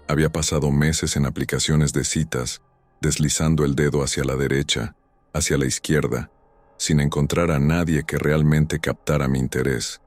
Había pasado meses en aplicaciones de citas, deslizando el dedo hacia la derecha, hacia la izquierda, sin encontrar a nadie que realmente captara mi interés.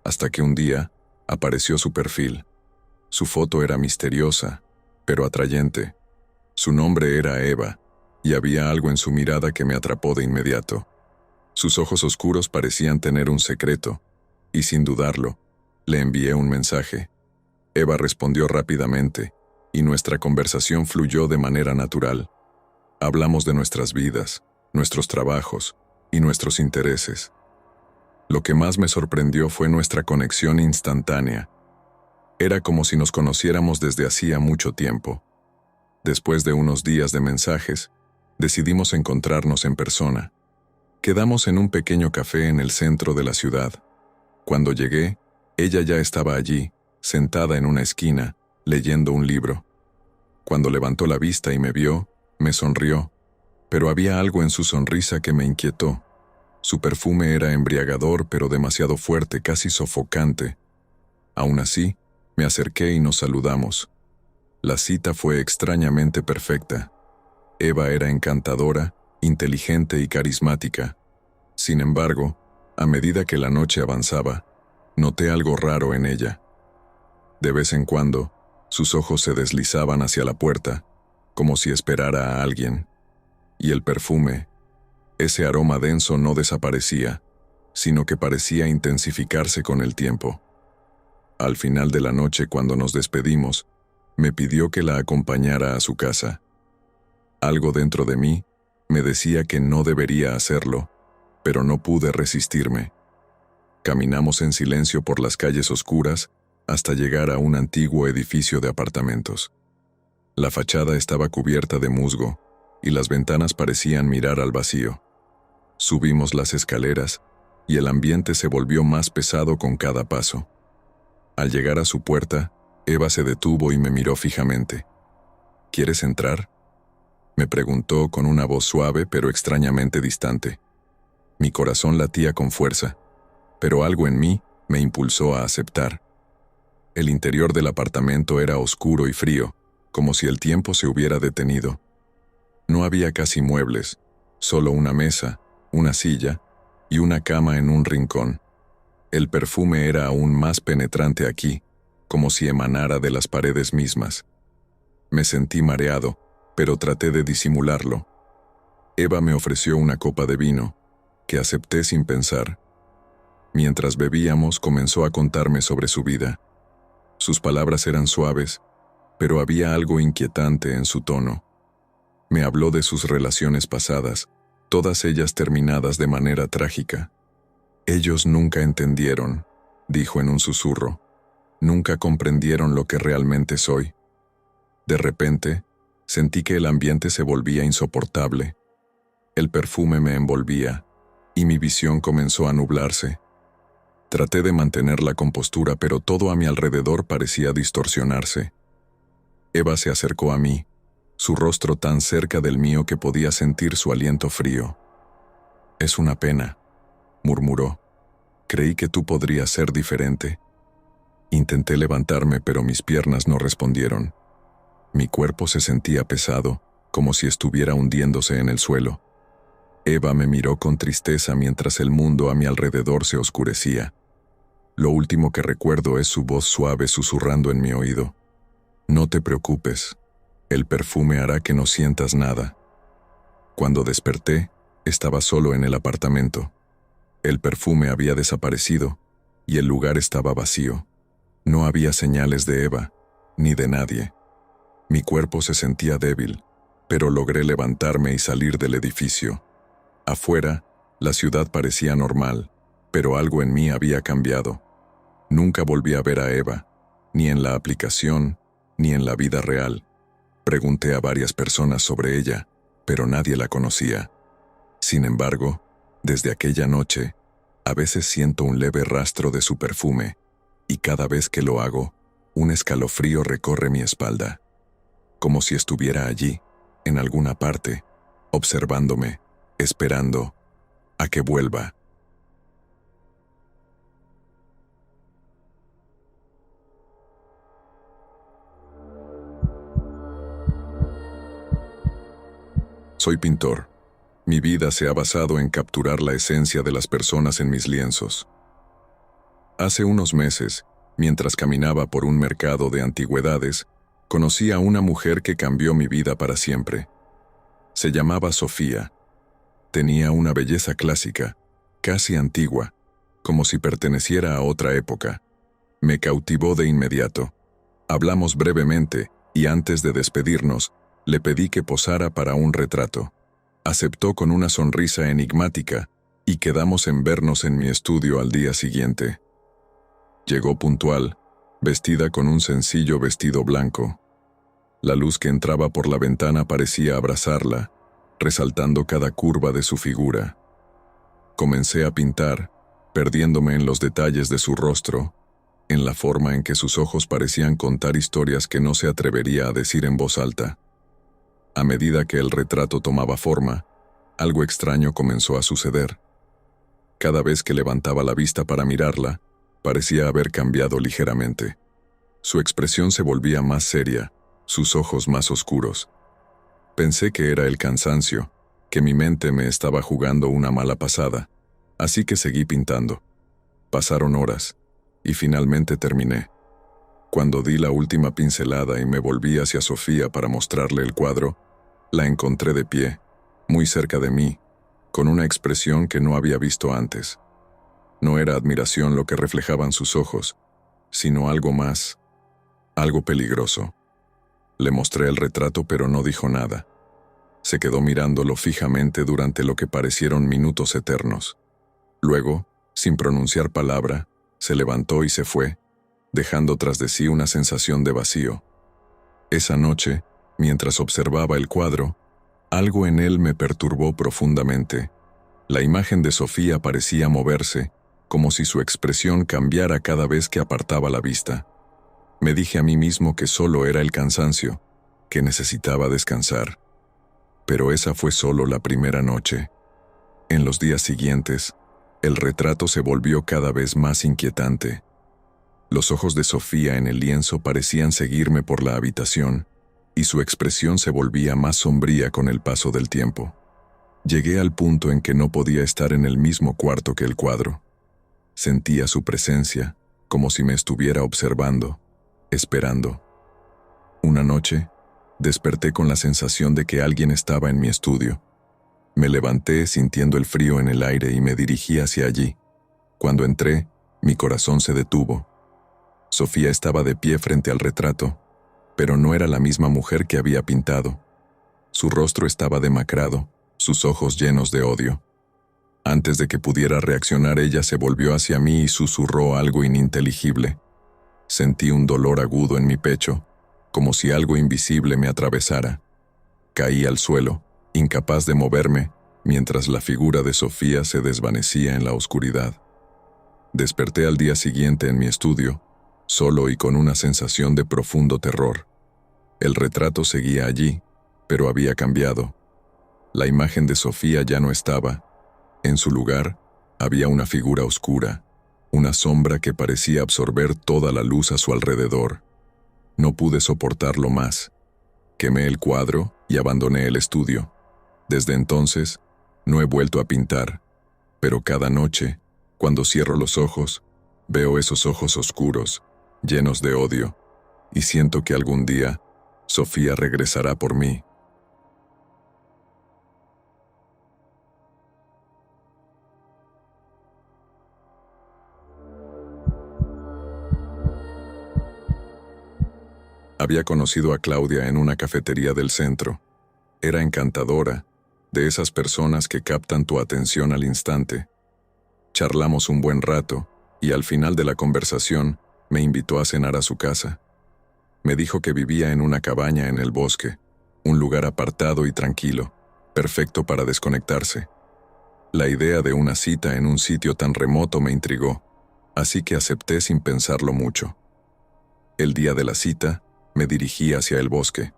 Hasta que un día apareció su perfil. Su foto era misteriosa, pero atrayente. Su nombre era Eva, y había algo en su mirada que me atrapó de inmediato. Sus ojos oscuros parecían tener un secreto, y sin dudarlo, le envié un mensaje. Eva respondió rápidamente, y nuestra conversación fluyó de manera natural. Hablamos de nuestras vidas, nuestros trabajos y nuestros intereses. Lo que más me sorprendió fue nuestra conexión instantánea. Era como si nos conociéramos desde hacía mucho tiempo. Después de unos días de mensajes, decidimos encontrarnos en persona. Quedamos en un pequeño café en el centro de la ciudad. Cuando llegué, ella ya estaba allí, sentada en una esquina, leyendo un libro. Cuando levantó la vista y me vio, me sonrió, pero había algo en su sonrisa que me inquietó. Su perfume era embriagador, pero demasiado fuerte, casi sofocante. Aún así, me acerqué y nos saludamos. La cita fue extrañamente perfecta. Eva era encantadora, inteligente y carismática. Sin embargo, a medida que la noche avanzaba, noté algo raro en ella. De vez en cuando, sus ojos se deslizaban hacia la puerta, como si esperara a alguien. Y el perfume, ese aroma denso no desaparecía, sino que parecía intensificarse con el tiempo. Al final de la noche, cuando nos despedimos, me pidió que la acompañara a su casa. Algo dentro de mí me decía que no debería hacerlo, pero no pude resistirme. Caminamos en silencio por las calles oscuras hasta llegar a un antiguo edificio de apartamentos. La fachada estaba cubierta de musgo y las ventanas parecían mirar al vacío. Subimos las escaleras y el ambiente se volvió más pesado con cada paso. Al llegar a su puerta, Eva se detuvo y me miró fijamente. ¿Quieres entrar?, me preguntó con una voz suave pero extrañamente distante. Mi corazón latía con fuerza, pero algo en mí me impulsó a aceptar. El interior del apartamento era oscuro y frío, como si el tiempo se hubiera detenido. No había casi muebles, solo una mesa, una silla y una cama en un rincón. El perfume era aún más penetrante aquí, como si emanara de las paredes mismas. Me sentí mareado, pero traté de disimularlo. Eva me ofreció una copa de vino, que acepté sin pensar. Mientras bebíamos, comenzó a contarme sobre su vida. Sus palabras eran suaves, pero había algo inquietante en su tono. Me habló de sus relaciones pasadas, todas ellas terminadas de manera trágica. Ellos nunca entendieron, dijo en un susurro. Nunca comprendieron lo que realmente soy. De repente, sentí que el ambiente se volvía insoportable. El perfume me envolvía, y mi visión comenzó a nublarse. Traté de mantener la compostura, pero todo a mi alrededor parecía distorsionarse. Eva se acercó a mí, su rostro tan cerca del mío que podía sentir su aliento frío. «Es una pena», murmuró. «Creí que tú podrías ser diferente». Intenté levantarme, pero mis piernas no respondieron. Mi cuerpo se sentía pesado, como si estuviera hundiéndose en el suelo. Eva me miró con tristeza mientras el mundo a mi alrededor se oscurecía. Lo último que recuerdo es su voz suave susurrando en mi oído. «No te preocupes, el perfume hará que no sientas nada». Cuando desperté, estaba solo en el apartamento. El perfume había desaparecido y el lugar estaba vacío. No había señales de Eva, ni de nadie. Mi cuerpo se sentía débil, pero logré levantarme y salir del edificio. Afuera, la ciudad parecía normal, pero algo en mí había cambiado. Nunca volví a ver a Eva, ni en la aplicación, ni en la vida real. Pregunté a varias personas sobre ella, pero nadie la conocía. Sin embargo, desde aquella noche, a veces siento un leve rastro de su perfume, y cada vez que lo hago, un escalofrío recorre mi espalda. Como si estuviera allí, en alguna parte, observándome, esperando a que vuelva. Soy pintor. Mi vida se ha basado en capturar la esencia de las personas en mis lienzos. Hace unos meses, mientras caminaba por un mercado de antigüedades, conocí a una mujer que cambió mi vida para siempre. Se llamaba Sofía. Tenía una belleza clásica, casi antigua, como si perteneciera a otra época. Me cautivó de inmediato. Hablamos brevemente y antes de despedirnos, le pedí que posara para un retrato. Aceptó con una sonrisa enigmática y quedamos en vernos en mi estudio al día siguiente. Llegó puntual, vestida con un sencillo vestido blanco. La luz que entraba por la ventana parecía abrazarla, resaltando cada curva de su figura. Comencé a pintar, perdiéndome en los detalles de su rostro, en la forma en que sus ojos parecían contar historias que no se atrevería a decir en voz alta. A medida que el retrato tomaba forma, algo extraño comenzó a suceder. Cada vez que levantaba la vista para mirarla, parecía haber cambiado ligeramente. Su expresión se volvía más seria, sus ojos más oscuros. Pensé que era el cansancio, que mi mente me estaba jugando una mala pasada, así que seguí pintando. Pasaron horas, y finalmente terminé. Cuando di la última pincelada y me volví hacia Sofía para mostrarle el cuadro, la encontré de pie, muy cerca de mí, con una expresión que no había visto antes. No era admiración lo que reflejaban sus ojos, sino algo más, algo peligroso. Le mostré el retrato pero no dijo nada. Se quedó mirándolo fijamente durante lo que parecieron minutos eternos. Luego, sin pronunciar palabra, se levantó y se fue, dejando tras de sí una sensación de vacío. Esa noche, mientras observaba el cuadro, algo en él me perturbó profundamente. La imagen de Sofía parecía moverse, como si su expresión cambiara cada vez que apartaba la vista. Me dije a mí mismo que solo era el cansancio, que necesitaba descansar. Pero esa fue solo la primera noche. En los días siguientes, el retrato se volvió cada vez más inquietante. Los ojos de Sofía en el lienzo parecían seguirme por la habitación, y su expresión se volvía más sombría con el paso del tiempo. Llegué al punto en que no podía estar en el mismo cuarto que el cuadro. Sentía su presencia, como si me estuviera observando, esperando. Una noche, desperté con la sensación de que alguien estaba en mi estudio. Me levanté sintiendo el frío en el aire y me dirigí hacia allí. Cuando entré, mi corazón se detuvo. Sofía estaba de pie frente al retrato, pero no era la misma mujer que había pintado. Su rostro estaba demacrado, sus ojos llenos de odio. Antes de que pudiera reaccionar, ella se volvió hacia mí y susurró algo ininteligible. Sentí un dolor agudo en mi pecho, como si algo invisible me atravesara. Caí al suelo, incapaz de moverme, mientras la figura de Sofía se desvanecía en la oscuridad. Desperté al día siguiente en mi estudio, solo y con una sensación de profundo terror. El retrato seguía allí, pero había cambiado. La imagen de Sofía ya no estaba. En su lugar, había una figura oscura, una sombra que parecía absorber toda la luz a su alrededor. No pude soportarlo más. Quemé el cuadro y abandoné el estudio. Desde entonces, no he vuelto a pintar, pero cada noche, cuando cierro los ojos, veo esos ojos oscuros, llenos de odio, y siento que algún día Sofía regresará por mí. Había conocido a Claudia en una cafetería del centro. Era encantadora, de esas personas que captan tu atención al instante. Charlamos un buen rato, y al final de la conversación me invitó a cenar a su casa. Me dijo que vivía en una cabaña en el bosque, un lugar apartado y tranquilo, perfecto para desconectarse. La idea de una cita en un sitio tan remoto me intrigó, así que acepté sin pensarlo mucho. El día de la cita, me dirigí hacia el bosque.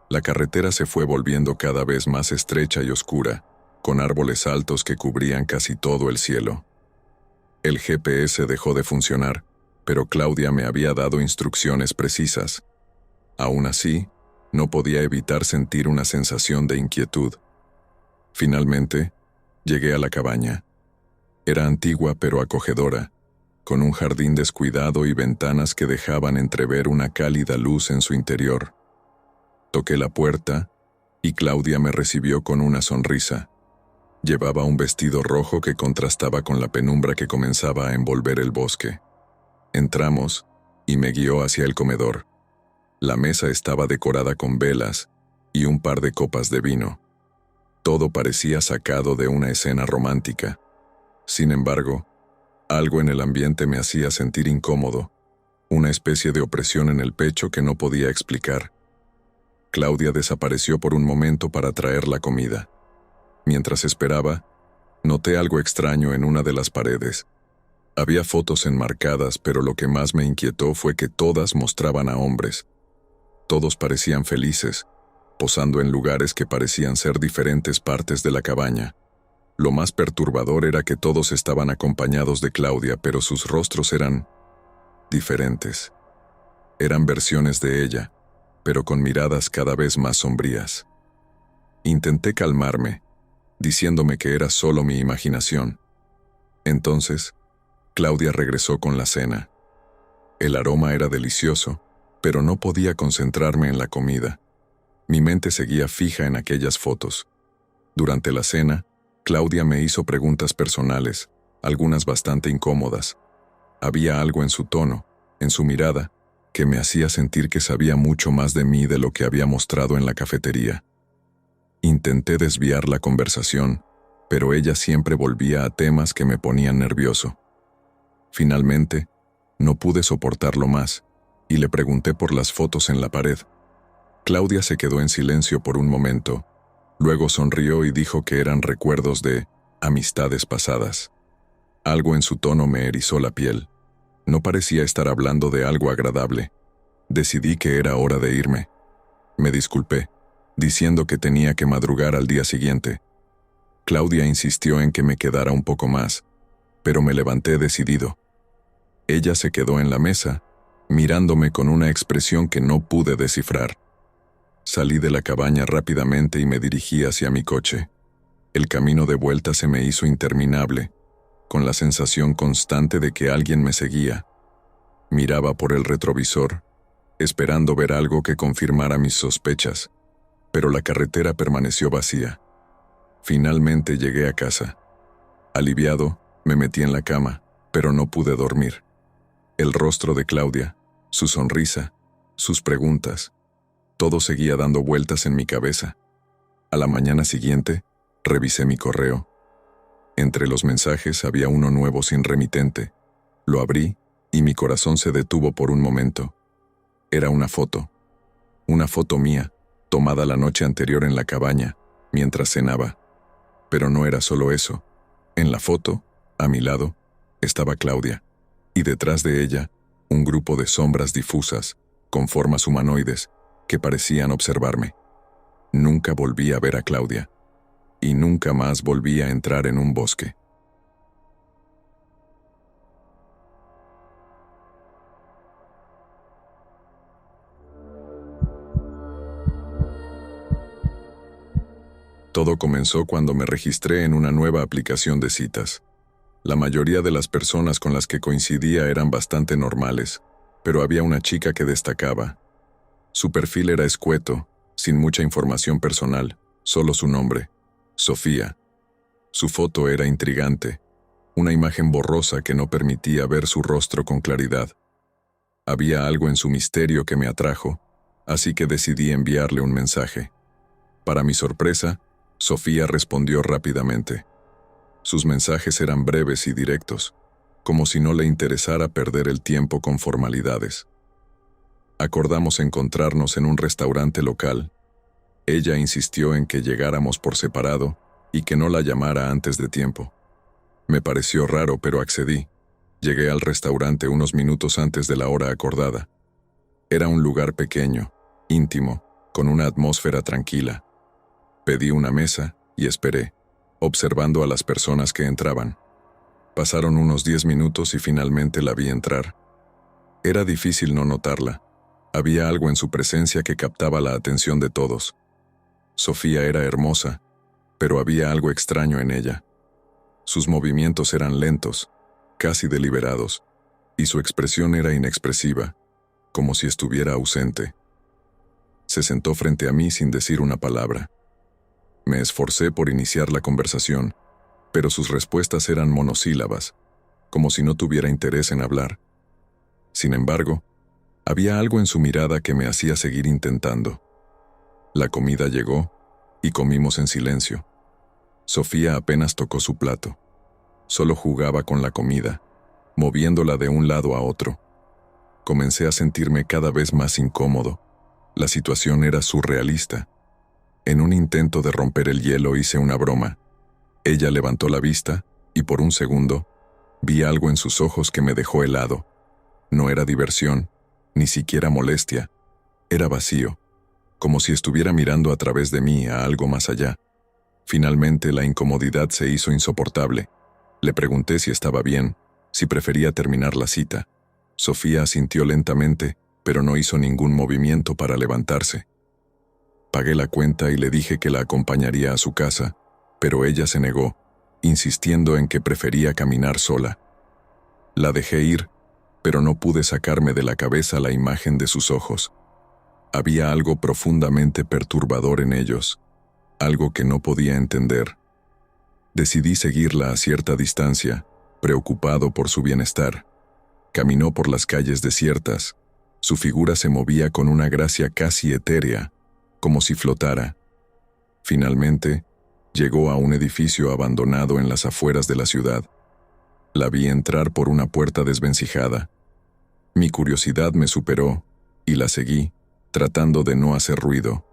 La carretera se fue volviendo cada vez más estrecha y oscura, con árboles altos que cubrían casi todo el cielo. El GPS dejó de funcionar, pero Claudia me había dado instrucciones precisas. Aún así, No podía evitar sentir una sensación de inquietud. Finalmente, llegué a la cabaña. Era antigua pero acogedora, con un jardín descuidado y ventanas que dejaban entrever una cálida luz en su interior. Toqué la puerta y Claudia me recibió con una sonrisa. Llevaba un vestido rojo que contrastaba con la penumbra que comenzaba a envolver el bosque. Entramos y me guió hacia el comedor. La mesa estaba decorada con velas y un par de copas de vino. Todo parecía sacado de una escena romántica. Sin embargo, algo en el ambiente me hacía sentir incómodo, una especie de opresión en el pecho que no podía explicar. Claudia desapareció por un momento para traer la comida. Mientras esperaba, noté algo extraño en una de las paredes. Había fotos enmarcadas, pero lo que más me inquietó fue que todas mostraban a hombres. Todos parecían felices, posando en lugares que parecían ser diferentes partes de la cabaña. Lo más perturbador era que todos estaban acompañados de Claudia, pero sus rostros eran diferentes. Eran versiones de ella, pero con miradas cada vez más sombrías. Intenté calmarme, diciéndome que era solo mi imaginación. Entonces, Claudia regresó con la cena. El aroma era delicioso, pero no podía concentrarme en la comida. Mi mente seguía fija en aquellas fotos. Durante la cena, Claudia me hizo preguntas personales, algunas bastante incómodas. Había algo en su tono, en su mirada, que me hacía sentir que sabía mucho más de mí de lo que había mostrado en la cafetería. Intenté desviar la conversación, pero ella siempre volvía a temas que me ponían nervioso. Finalmente, no pude soportarlo más, y le pregunté por las fotos en la pared. Claudia se quedó en silencio por un momento, luego sonrió y dijo que eran recuerdos de amistades pasadas. Algo en su tono me erizó la piel. No parecía estar hablando de algo agradable. Decidí que era hora de irme. Me disculpé, diciendo que tenía que madrugar al día siguiente. Claudia insistió en que me quedara un poco más, pero me levanté decidido. Ella se quedó en la mesa, mirándome con una expresión que no pude descifrar. Salí de la cabaña rápidamente y me dirigí hacia mi coche. El camino de vuelta se me hizo interminable, con la sensación constante de que alguien me seguía. Miraba por el retrovisor, esperando ver algo que confirmara mis sospechas, pero la carretera permaneció vacía. Finalmente llegué a casa. Aliviado, me metí en la cama, pero no pude dormir. El rostro de Claudia, su sonrisa, sus preguntas, todo seguía dando vueltas en mi cabeza. A la mañana siguiente, revisé mi correo. Entre los mensajes había uno nuevo sin remitente. Lo abrí y mi corazón se detuvo por un momento. Era una foto mía, tomada la noche anterior en la cabaña, mientras cenaba. Pero no era solo eso. En la foto, a mi lado, estaba Claudia, y detrás de ella, un grupo de sombras difusas, con formas humanoides, que parecían observarme. Nunca volví a ver a Claudia, y nunca más volví a entrar en un bosque. Todo comenzó cuando me registré en una nueva aplicación de citas. La mayoría de las personas con las que coincidía eran bastante normales, pero había una chica que destacaba. Su perfil era escueto, sin mucha información personal, solo su nombre, Sofía. Su foto era intrigante, una imagen borrosa que no permitía ver su rostro con claridad. Había algo en su misterio que me atrajo, así que decidí enviarle un mensaje. Para mi sorpresa, Sofía respondió rápidamente. Sus mensajes eran breves y directos, como si no le interesara perder el tiempo con formalidades. Acordamos encontrarnos en un restaurante local. Ella insistió en que llegáramos por separado y que no la llamara antes de tiempo. Me pareció raro, pero accedí. Llegué al restaurante unos minutos antes de la hora acordada. Era un lugar pequeño, íntimo, con una atmósfera tranquila. Pedí una mesa y esperé, observando a las personas que entraban. Pasaron unos 10 minutos y finalmente la vi entrar. Era difícil no notarla. Había algo en su presencia que captaba la atención de todos. Sofía era hermosa, pero había algo extraño en ella. Sus movimientos eran lentos, casi deliberados, y su expresión era inexpresiva, como si estuviera ausente. Se sentó frente a mí sin decir una palabra. Me esforcé por iniciar la conversación, pero sus respuestas eran monosílabas, como si no tuviera interés en hablar. Sin embargo, había algo en su mirada que me hacía seguir intentando. La comida llegó, y comimos en silencio. Sofía apenas tocó su plato. Solo jugaba con la comida, moviéndola de un lado a otro. Comencé a sentirme cada vez más incómodo. La situación era surrealista. En un intento de romper el hielo hice una broma. Ella levantó la vista, y por un segundo, vi algo en sus ojos que me dejó helado. No era diversión, ni siquiera molestia. Era vacío, como si estuviera mirando a través de mí a algo más allá. Finalmente la incomodidad se hizo insoportable. Le pregunté si estaba bien, si prefería terminar la cita. Sofía asintió lentamente, pero no hizo ningún movimiento para levantarse. Pagué la cuenta y le dije que la acompañaría a su casa, pero ella se negó, insistiendo en que prefería caminar sola. La dejé ir, pero no pude sacarme de la cabeza la imagen de sus ojos. Había algo profundamente perturbador en ellos, algo que no podía entender. Decidí seguirla a cierta distancia, preocupado por su bienestar. Caminó por las calles desiertas. Su figura se movía con una gracia casi etérea, como si flotara. Finalmente, llegó a un edificio abandonado en las afueras de la ciudad. La vi entrar por una puerta desvencijada. Mi curiosidad me superó, y la seguí, tratando de no hacer ruido.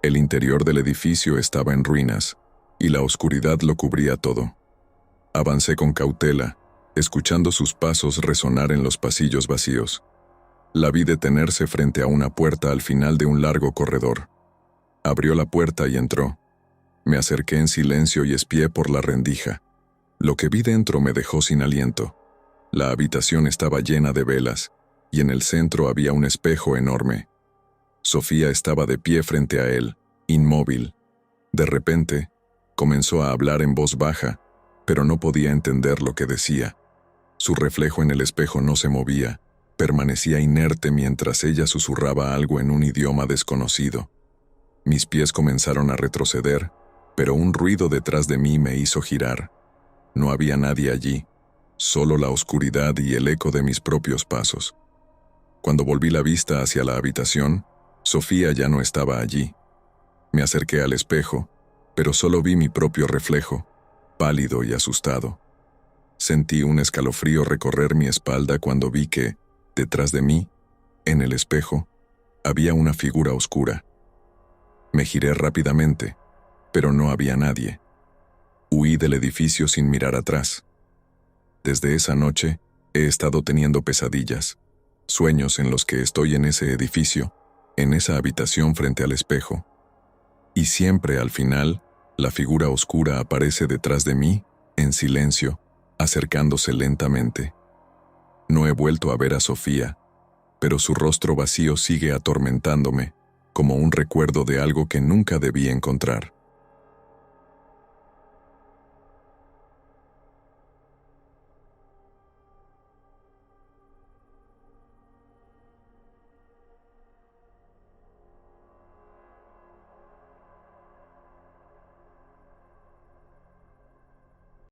El interior del edificio estaba en ruinas, y la oscuridad lo cubría todo. Avancé con cautela, escuchando sus pasos resonar en los pasillos vacíos. La vi detenerse frente a una puerta al final de un largo corredor. Abrió la puerta y entró. Me acerqué en silencio y espié por la rendija. Lo que vi dentro me dejó sin aliento. La habitación estaba llena de velas, y en el centro había un espejo enorme. Sofía estaba de pie frente a él, inmóvil. De repente, comenzó a hablar en voz baja, pero no podía entender lo que decía. Su reflejo en el espejo no se movía, permanecía inerte mientras ella susurraba algo en un idioma desconocido. Mis pies comenzaron a retroceder, pero un ruido detrás de mí me hizo girar. No había nadie allí, solo la oscuridad y el eco de mis propios pasos. Cuando volví la vista hacia la habitación, Sofía ya no estaba allí. Me acerqué al espejo, pero solo vi mi propio reflejo, pálido y asustado. Sentí un escalofrío recorrer mi espalda cuando vi que, detrás de mí, en el espejo, había una figura oscura. Me giré rápidamente, pero no había nadie. Huí del edificio sin mirar atrás. Desde esa noche, he estado teniendo pesadillas, sueños en los que estoy en ese edificio, en esa habitación frente al espejo. Y siempre, al final, la figura oscura aparece detrás de mí, en silencio, acercándose lentamente. No he vuelto a ver a Sofía, pero su rostro vacío sigue atormentándome, como un recuerdo de algo que nunca debí encontrar.